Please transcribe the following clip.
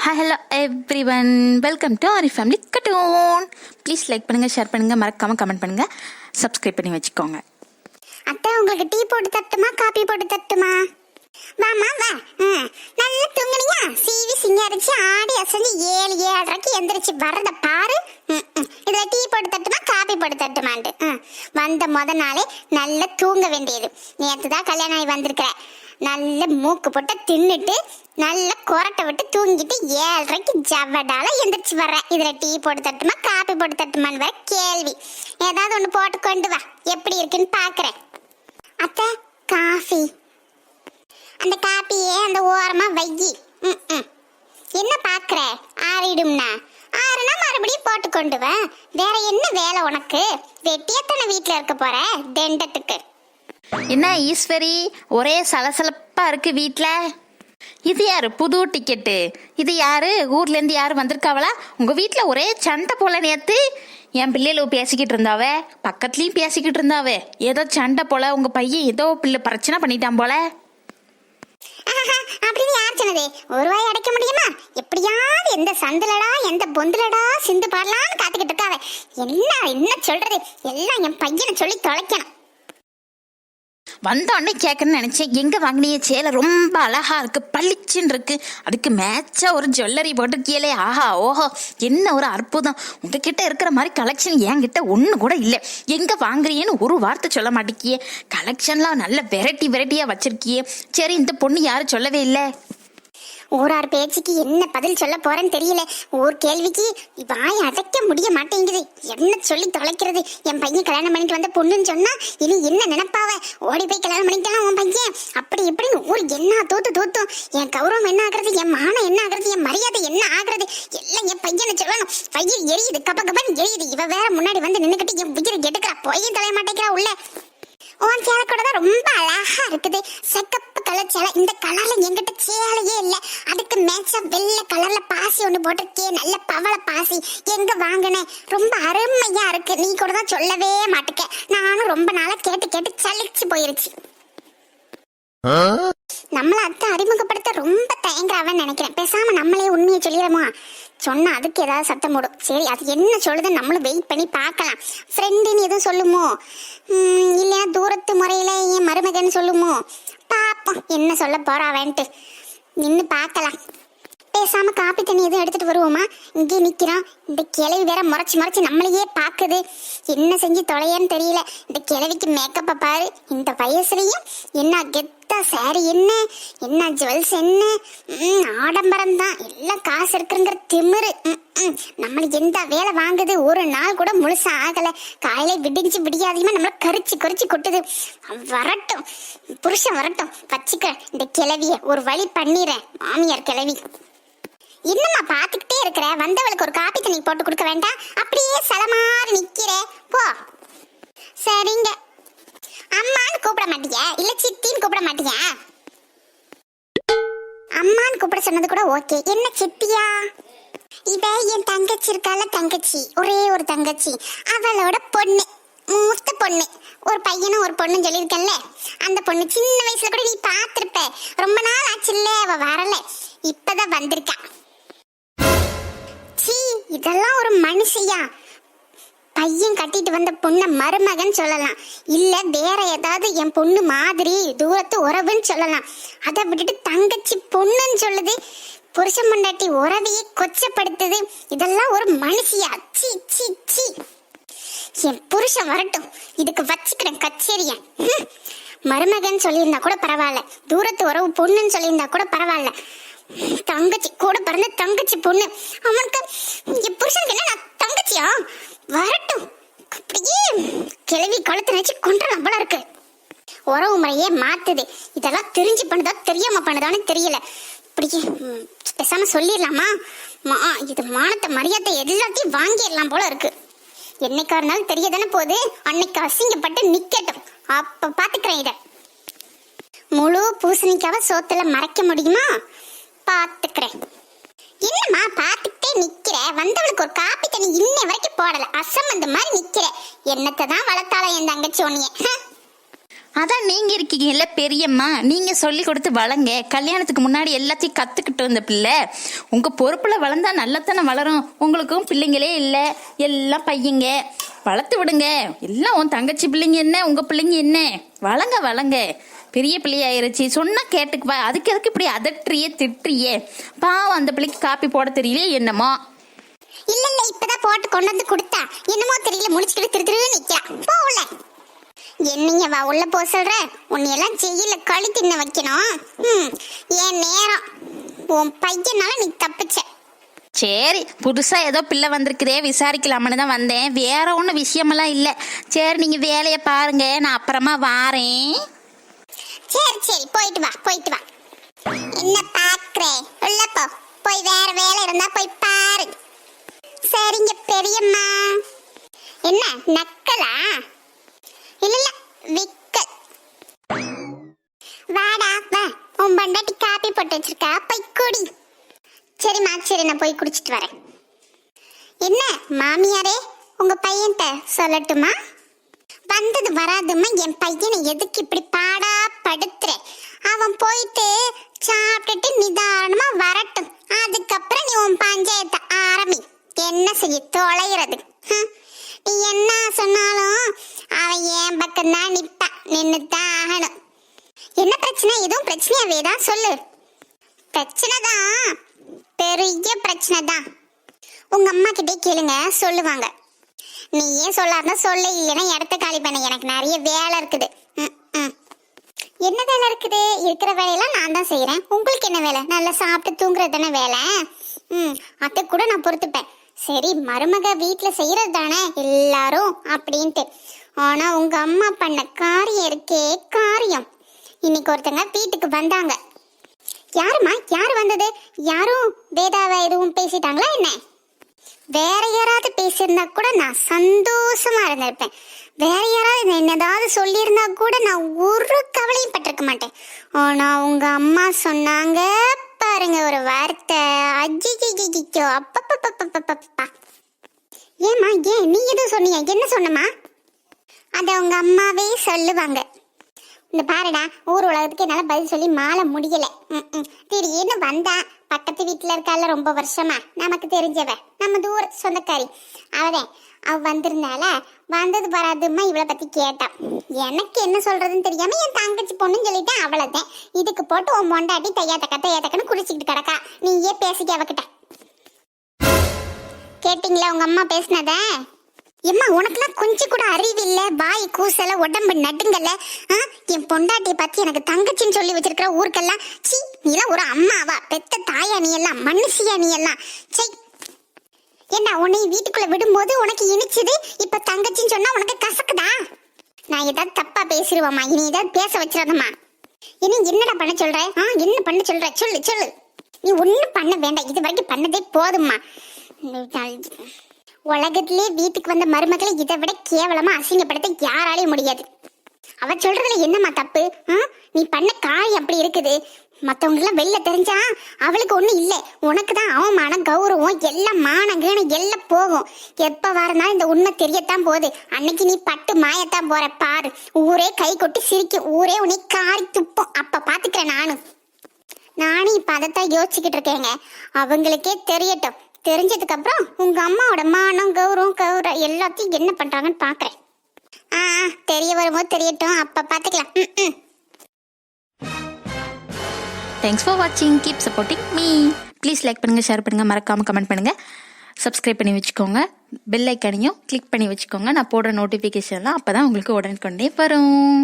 Hello every one, welcome to aari family cartoon. Please like பண்ணுங்கள், share பண்ணுங்கள், மறக்காமல் comment பண்ணுங்கள், சப்ஸ்கிரைப் பண்ணி வச்சுக்கோங்க. அத்தை, உங்களுக்கு டீ போட்டு தட்டுமா காபி போட்டு தட்டுமா? வாமா வா. நல்லா தூங்குனியா? சீவி சிங்காரிச்சு ஆடி அசைஞ்சு 7-7:30 எந்திரிச்சு வர்றத பாரு. இதுல டீ போட்டு தட்டுமா காபி போட்டு தட்டுமான்ட்டு வந்த நாளே நல்லா தூங்க வேண்டியது. நேற்று தான் கல்யாணம் ஆகி வந்திருக்கிற. நல்ல மூக்கு போட்டு தின்னுட்டு நல்ல கொரட்டை விட்டு தூங்கிட்டு 7:30 ஜவடால எந்திரிச்சு வர்றேன். இதுல டீ போட்டு தட்டுமா காபி போட்டு தட்டுமான்னு வர கேள்வி. ஏதாவது ஒண்ணு போட்டு கொண்டு வா, எப்படி இருக்குன்னு பாக்குறேன். அத்தை, காஃபி. அந்த காப்பியே அந்த ஓரமா வையி. என்ன பாக்குற? ஆறிடும்னா ஆறுனா மறுபடியும் போட்டு கொண்டு வா. வேற என்ன வேலை உனக்கு? வெட்டியத்தனை வீட்டுல இருக்க போற தெண்டத்துக்கு. என்ன ஈஸ்வரி, ஒரே சலசலப்பா இருக்கு வீட்டில். இது யாரு புது டிக்கெட்டு? இது யாரு? ஊர்லேருந்து யாரு வந்திருக்காவளா? உங்கள் வீட்டில் ஒரே சண்டை போல. நேற்று என் பிள்ளைகளும் பேசிக்கிட்டு இருந்தாவே, பக்கத்துலேயும் பேசிக்கிட்டு இருந்தாவே. ஏதோ சண்டை போல, உங்கள் பையன் ஏதோ பிள்ளை பிரச்சனை பண்ணிட்டான் போல. அப்படின்னு யார் சொன்னது? ஒரு வாய் அடைக்க முடியுமா? எப்படியாவது எந்த சந்துலடா எந்த பொந்துலடா சிந்து பாடலான்னு காத்துக்கிட்டு இருக்காவே. என்ன சொல்றது? எல்லாம் என் பையனை சொல்லி தொலைக்கணும். வந்தோடனே கேட்கணும்னு நினைச்சேன். எங்க வாங்கினிய சேலை ரொம்ப அழகா இருக்கு, பளிச்சுன்னு இருக்கு. அதுக்கு மேட்சா ஒரு ஜுவல்லரி போட்டுருக்கியலே, ஆஹா ஓஹோ, என்ன ஒரு அற்புதம். உங்ககிட்ட இருக்கிற மாதிரி கலெக்ஷன் என்கிட்ட ஒண்ணு கூட இல்லை. எங்க வாங்குறீன்னு ஒரு வார்த்தை சொல்ல மாட்டேங்கியே. கலெக்ஷன்லாம் நல்ல வெரைட்டியா வச்சிருக்கியே. சரி, இந்த பொண்ணு யாரும் சொல்லவே இல்லை. ஊரார் பேச்சுக்கு என்ன பதில் சொல்ல போறேன்னு தெரியல. ஒரு கேள்விக்கு வாய் அடைக்க முடிய மாட்டேங்குது. என்ன சொல்லி தொலைக்கிறது? என் பையன் கல்யாணம் பண்ணிட்டு வந்த பொண்ணுன்னு சொன்னா இனி என்ன நினைப்பாவ? ஓடி போய் கல்யாணம் பண்ணிட்டான் உன் பையன், அப்படி இப்படின்னு ஊர் என்ன தோத்தும். என் கௌரவம் என்ன ஆகுறது? என் மானம் என்ன ஆகுறது? என் மரியாதை என்ன ஆகுறது? எல்லாம் என் பையனை சொல்லணும். பையன் எரியுது, கப்பன்னு எரியுது. இவ வேற முன்னாடி வந்து நின்னுக்கிட்டு என் உயிரை எடுக்கிறா. பையன் தலைய மாட்டேங்கிறா உள்ள. உன் சேலை கூட தான் ரொம்ப அழகா இருக்குது. செக்கப்பு கலர் சேலை. இந்த கலர்ல என்கிட்ட சேலையே இல்லை. அதுக்கு மேட்சா வெள்ளை கலர்ல பாசி ஒண்ணு போட்டிருக்கே, நல்ல பவள பாசி. எங்க வாங்கினேன்? ரொம்ப அருமையா இருக்கு. நீ கூட தான் சொல்லவே மாட்டுக்க. நானும் ரொம்ப நாளா கேட்டு சலிச்சு போயிருச்சு. நம்மள அத்தை அறிமுகப்படுத்த ரொம்ப தயங்குறாவன்னு நினைக்கிறேன். பேசாம நம்மளே உண்மையை சொல்லிடுமா? சொன்னா அதுக்கு ஏதாவது சத்தம் போடும். சரி, அது என்ன சொல்லுதுன்னு நம்மளும் வெயிட் பண்ணி பார்க்கலாம். ஃப்ரெண்டுன்னு எதுவும் சொல்லுமோ, இல்லையா தூரத்து முறையில என் மருமகன் சொல்லுமோ? பாப்போம் என்ன சொல்ல போறாவேன்ட்டு நின்று பார்க்கலாம். பேசாம காப்பி தண்ணி எதுவும் எடுத்துட்டு வருவோமா? இங்கே நிக்கிறோம். இந்த கிழவி வேற முறைச்சு நம்மளையே பாக்குது. என்ன செஞ்சு தொலையன்னு தெரியல. இந்த கிழவிக்கு மேக்கப்பை பாரு. இந்த வயசுலயும் என்ன கெத்தா சாரி, என்ன ஜுவல்ஸ், என்ன ஆடம்பரம் தான். எல்லாம் காசு இருக்குங்கிற திமிரு. நம்மளுக்கு எந்த வேலை வாங்குது? ஒரு நாள் கூட முழுசா ஆகல. காலையில விடிஞ்சு விடியாதையுமா நம்மள கரிச்சு கொட்டுது. வரட்டும், புருஷன் வரட்டும், வச்சுக்க இந்த கிழவிய ஒரு வழி பண்ணிடுறேன். மாமியார் கிழவி. இன்னுமா பாத்துக்கிட்டே இருக்கிற? வந்தவளுக்கு ஒரு காப்பி தண்ணி போட்டு கொடுக்க வேண்டாம்? அப்படியே சலமாரி நிக்கிற போ. சரிங்க. அம்மான்னு கூப்பிட மாட்டியா? இல்ல சித்தின்னு கூப்பிட மாட்டியா? அம்மான்னு கூப்பிட சொன்னது கூட ஓகே. என்ன சித்தியா? இவ என் தங்கச்சி இருக்கால, தங்கச்சி, ஒரே ஒரு தங்கச்சி. அவளோட பொண்ணு, மூத்த பொண்ணு. ஒரு பையனும் ஒரு பொண்ணும் சொல்லியிருக்கேன்ல, அந்த பொண்ணு சின்ன வயசுல கூட நீ பாத்திருப்ப. ரொம்ப நாள் ஆச்சு இல்ல அவ வரல, இப்பதான் வந்திருக்கா. இதெல்லாம் ஒரு மனுஷியா? பையன் கட்டிட்டு வந்த பொண்ண மருமகன் சொல்லலாம், இல்ல வேற ஏதாவது என் பொண்ணு மாதிரி தூரத்து உறவுன்னு சொல்லலாம். அதை விட்டுட்டு தங்கச்சி பொண்ணுன்னு சொல்லுது. புருஷன் பொண்டாட்டி உறவையே கொச்சப்படுத்துது. இதெல்லாம் ஒரு மனுஷியா? C C C. என் புருஷன் வரட்டும், இதுக்கு வச்சுக்கிறேன் கச்சேரிய. மருமகன் சொல்லியிருந்தா கூட பரவாயில்ல, தூரத்து உறவு பொண்ணுன்னு சொல்லியிருந்தா கூட பரவாயில்ல. தங்கச்சி, கூட பிறந்த தங்கச்சி பொண்ணு. அவனுக்கு என் புருஷனுக்கு என்ன நான் தங்கச்சியா? வரட்டும், அப்படியே கிளவி கழுத்து நினைச்சு கொண்டுலாம் போல இருக்கு. உறவு முறையே மாத்துது. இதெல்லாம் தெரிஞ்சு பண்ணுதா தெரியாம பண்ணுதான்னு தெரியல. இப்படியே பேசாம சொல்லிடலாமா? இது மானத்தை மரியாதை எல்லாத்தையும் வாங்கிடலாம் போல இருக்கு. என்னைக்கா இருந்தாலும் தெரியதானே போகுது. அன்னைக்கு அசிங்கப்பட்டு நிக்கட்டும், அப்ப பாத்துக்கிறேன். இத முழு பூசணிக்காவ சோத்துல மறைக்க முடியுமா? பாத்துக்கிறேன். என்னம்மா பாத்துக்கிட்டே நிக்கிற? வந்தவளுக்கு ஒரு காப்பி தண்ணி இன்னை வரைக்கும் போடல. அசம்பந்த மாதிரி நிக்கிற. என்னத்தை தான் வளர்த்தால என் தங்கச்சி ஒன்னிய. அதான் நீங்க இருக்கீங்கல்ல பெரியம்மா, நீங்க சொல்லி கொடுத்து வளங்க. கல்யாணத்துக்கு முன்னாடி எல்லாத்தையும் கத்துக்கிட்டு வந்த பிள்ளை உங்க பொறுப்புல வளர்ந்தா நல்லத்தானே வளரும். உங்களுக்கும் பிள்ளைங்களே இல்லை, எல்லாம் பையங்க. வளர்த்து விடுங்க. எல்லாம் உன் தங்கச்சி பிள்ளைங்க என்ன, உங்க பிள்ளைங்க என்ன, வளங்க. பெரிய பிள்ளையாயிருச்சு, சொன்னா கேட்டுக்குவா. அதுக்கு எதுக்கு இப்படி அதற்றியே திட்டுறியே? பாவம், அந்த பிள்ளைக்கு காப்பி போட தெரியலையே என்னமோ. இல்ல இப்பதான் போட்டு கொண்டு வந்து கொடுத்தா என்னமோ தெரியல, முடிச்சுக்கிட்டு திரு நிக்கிறா. போகல என்னைய வா உள்ள போ சொல்ற. உன்னையெல்லாம் செய்யல களி தின்ன வைக்கணும். என் நேரம். உன் பையனால நீ தப்பிச்ச. சரி, புதுசா ஏதோ பிள்ளை வந்திருக்குதே விசாரிக்கலாம்னு தான் வந்தேன். வேற ஒன்றும் விஷயமெல்லாம் இல்லை. சரி, நீங்க வேலையை பாருங்க, நான் அப்புறமா வாரேன். சரி போயிட்டு வா. என்ன பாக்குற? உள்ள போ. போய் வேற வேலை இருந்தா போய் பாரு. சரிங்க பெரியம்மா. என்ன நக்கலா? இல்ல விக்கல். வாடா வா. உன் பண்டாட்டி காப்பி போட்டு வச்சிருக்கா, போய் குடி. சரிம்மா, சரி நான் போய் குடிச்சிட்டு வரேன். என்ன மாமியாரே, உங்க பையன்கிட்ட சொல்லட்டுமா? வந்தது வராதுமா என் பையனை எதுக்கு இப்படி பாடா படுத்துற? அவன் போயிட்டு சாப்பிட்டுட்டு நிதானமா வரட்டும். அதுக்கப்புறம் நீ உன் பஞ்சாயத்தை ஆரம்பி. என்ன செய்ய தொலைகிறது? நீ என்ன சொன்னாலும் அவன் என் பக்கம் தான் நிப்பான். நின்னுதான் ஆகணும். என்ன பிரச்சனை? எதுவும் பிரச்சனையாவே தான் சொல்லு. பிரச்சனை தான், பெரிய பிரச்சனை தான். உங்க அம்மா கிட்டே கேளுங்க, சொல்லுவாங்க. நீ ஏன் சொல்லாத சொல்ல, இல்லைன்னா இடத்த காலி பண்ண. எனக்கு நிறைய வேலை இருக்குது. என்ன வேலை இருக்குது? இருக்கிற வேலையெல்லாம் நான் தான் செய்யறேன். உங்களுக்கு என்ன வேலை? நல்லா சாப்பிட்டு தூங்குறது தானே வேலை. அதை கூட நான் பொறுத்துப்பேன். சரி, மருமக வீட்டுல செய்யறது தானே எல்லாரும் அப்படின்ட்டு. ஆனா உங்க அம்மா பண்ண காரியம் இருக்கே காரியம். இன்னைக்கு ஒருத்தங்க வீட்டுக்கு வந்தாங்க. யாருமா? யாரு வந்தது? யாரும் வேதாவா எதுவும் பேசிட்டாங்களா என்ன? வேற யாராவது பேசியிருந்தா கூட நான் சந்தோஷமா இருந்திருப்பேன். வேற யாராவது என்னதாவது சொல்லியிருந்தா கூட நான் ஒரு கவலையும் பட்டிருக்க மாட்டேன். ஆனா உங்க அம்மா சொன்னாங்க பாருங்க ஒரு வார்த்தை. அஜிஜிஜிஜோ, அப்பப்பப்பப்பப்பப்பா. ஏமா, ஏன் நீ எதுவும் சொன்னியா? என்ன சொன்னமா? அத உங்க அம்மாவே சொல்லுவாங்க. இந்த பாருடா, ஊர் உலகத்துக்கு என்னால பதில் சொல்லி மாற முடியல. திடீர்னு வந்தா, பக்கத்து வீட்டுல இருக்கால ரொம்ப வருஷமா நமக்கு தெரிஞ்சவ, நம்ம தூர சொந்தக்காரி. அவ வந்திருந்தால வந்தது வராதுமா இவளை பத்தி கேட்டான். எனக்கு என்ன சொல்றதுன்னு தெரியாம என் தங்கச்சி பொண்ணுன்னு சொல்லிட்டேன். அவ்வளவுதான். இதுக்கு போட்டு உன் மொண்டாட்டி தையாத்தக்கன்னு குடிச்சிக்கிட்டு கிடக்கா. நீயே பேசிக்க அவகிட்ட. கேட்டீங்களா உங்க அம்மா பேசினத? எம்மா, உனக்குலாம் கொஞ்சம் கூட அறிவு இல்ல. வாய் கூசல, உடம்பு நடுங்கல. என் பொண்டாட்டிய பத்தி எனக்கு தங்கச்சின்னு சொல்லி வச்சிருக்கிற ஊருக்கெல்லாம் சீ, நீ எல்லாம் ஒரு அம்மாவா? பெத்த தாயா நீ எல்லாம்? மனுஷியா நீ எல்லாம்? சை, என்ன உன்னை வீட்டுக்குள்ள விடும்போது உனக்கு இனிச்சது, இப்ப தங்கச்சின்னு சொன்னா உனக்கு கசக்குதா? நான் ஏதாவது தப்பா பேசிடுவாமா? இனி ஏதாவது பேச வச்சிடாதம்மா. இனி என்னடா பண்ண சொல்ற? என்ன பண்ண சொல்ற? சொல்லு. நீ ஒன்னும் பண்ண வேண்டாம். இது வரைக்கும் பண்ணதே போதும்மா. உலகத்திலே வீட்டுக்கு வந்த மருமகளை இதை விட கேவலமா அசிங்கப்படுத்த யாராலையும் முடியாது. அவ சொல்றதுல என்னம்மா தப்பு? நீ பண்ண காரியம் அப்படி இருக்குது. மத்தவங்க எல்லாம் வெளில தெரிஞ்சா அவளுக்கு ஒண்ணும் இல்லை, உனக்கு தான் அவமானம், கௌரவம் எல்லாம், மானங்கேன எல்லாம் போகும். எப்ப வரனாலும் இந்த உண்மை தெரியத்தான் போகுது. அன்னைக்கு நீ பட்டு மாயத்தான் போற பாரு. ஊரே கை கொட்டி சிரிக்கும், ஊரே உன்னை காரி துப்பும். அப்ப பாத்துக்கிறேன் நானும் இப்ப அதைத்தான் யோசிச்சுக்கிட்டு இருக்கேங்க. அவங்களுக்கே தெரியட்டும். தெரிஞ்சதுக்கு அப்புறம் உங்க அம்மாவோட மானம், கௌரவம் எல்லாத்தையும் என்ன பண்றாங்கன்னு பாக்குறேன். தெரிய வரும்போது தெரியட்டும், அப்ப பாத்துக்கலாம். தேங்க்ஸ் ஃபார் வாட்சிங். Keep supporting me. Please like பண்ணுங்க, ஷேர் பண்ணுங்க, மறக்காம கமெண்ட் பண்ணுங்க, சப்ஸ்கிரைப் பண்ணி வச்சுக்கோங்க. பெல் ஐக்கானையும் கிளிக் பண்ணி வச்சுக்கோங்க. நான் போடுற நோட்டிஃபிகேஷன்லாம் அப்பதான் உங்களுக்கு உடனுக்குடனே வரும்.